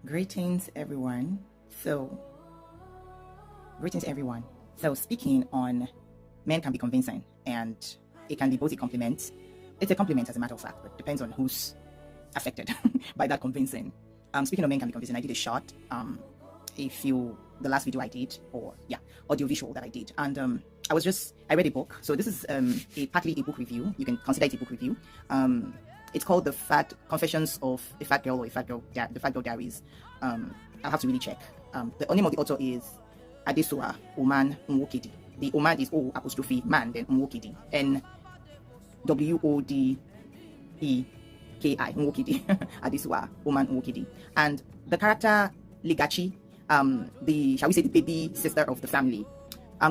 Greetings, everyone. So, greetings, everyone. So, speaking on men can be convincing, and it can be both a compliment. It's a compliment, as a matter of fact, but depends on who's affected by that convincing. Speaking of men can be convincing, I did a short. If you the last video I did, or yeah, audio visual that I did, and I read a book. So this is partly a book review. You can consider it a book review. It's called The Fat Confessions of a Fat Girl, or The Fat Girl Diaries. I'll have to really check. The name of the author is Adesuwa Nwokedi. The Oman is O apostrophe man, then Nwokedi, Nwodeki, Nwokedi. Adesuwa Nwokedi. And the character Ligachi, shall we say the baby sister of the family,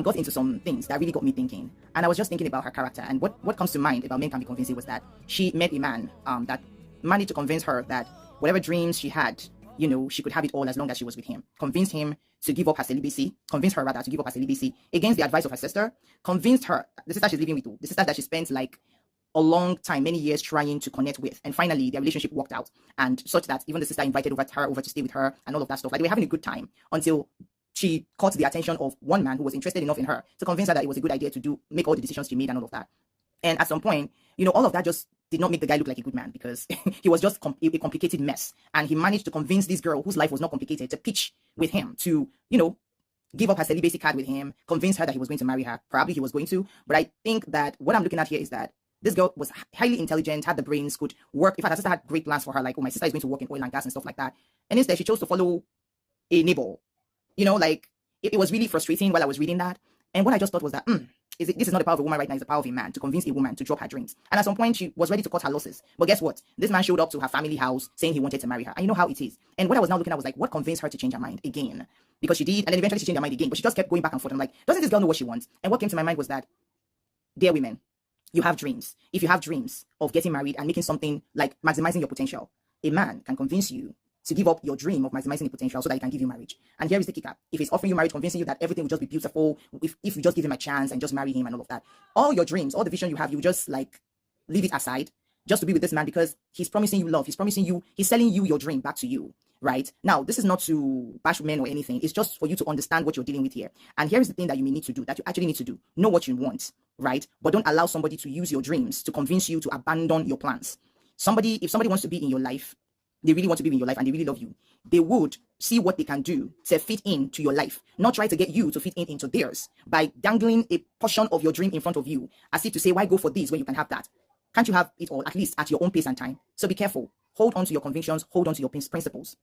got into some things that really got me thinking. And I was just thinking about her character, and what comes to mind about Men Can Be Convincing was that she met a man that managed to convince her that whatever dreams she had, she could have it all as long as she was with him. Convinced him to give up her celibacy, convinced her rather to give up her celibacy against the advice of her sister, convinced her, the sister she's living with, the sister that she spent like a long time, many years trying to connect with, and finally their relationship worked out, and such that even the sister invited her over to stay with her and all of that stuff. Like, they were having a good time until she caught the attention of one man who was interested enough in her to convince her that it was a good idea to make all the decisions she made and all of that. And at some point, all of that just did not make the guy look like a good man, because he was just a complicated mess. And he managed to convince this girl, whose life was not complicated, to pitch with him, to, give up her celibacy card with him, convince her that he was going to marry her. Probably he was going to. But I think that what I'm looking at here is that this girl was highly intelligent, had the brains, could work. In fact, her sister had great plans for her, like, oh, my sister is going to work in oil and gas and stuff like that. And instead, she chose to follow a neighbor. It was really frustrating while I was reading that. And what I just thought was that, this is not the power of a woman right now, it's the power of a man to convince a woman to drop her dreams. And at some point, she was ready to cut her losses. But guess what? This man showed up to her family house saying he wanted to marry her. And you know how it is. And what I was now looking at was like, what convinced her to change her mind again? Because she did, and then eventually she changed her mind again. But she just kept going back and forth. I'm like, doesn't this girl know what she wants? And what came to my mind was that, dear women, you have dreams. If you have dreams of getting married and making something like maximizing your potential, a man can convince you to give up your dream of maximizing the potential so that he can give you marriage. And here is the kicker. If he's offering you marriage, convincing you that everything will just be beautiful, if you just give him a chance and just marry him and all of that, all your dreams, all the vision you have, you just like leave it aside just to be with this man, because he's promising you love. He's selling you your dream back to you, right? Now, this is not to bash men or anything. It's just for you to understand what you're dealing with here. And here is the thing that you may need to do, that you actually need to do. Know what you want, right? But don't allow somebody to use your dreams to convince you to abandon your plans. If somebody wants to be in your life, they really want to be in your life and they really love you, they would see what they can do to fit into your life, not try to get you to fit into theirs by dangling a portion of your dream in front of you, as if to say, why go for this when you can have that? Can't you have it all, at least at your own pace and time? So be careful. Hold on to your convictions. Hold on to your principles.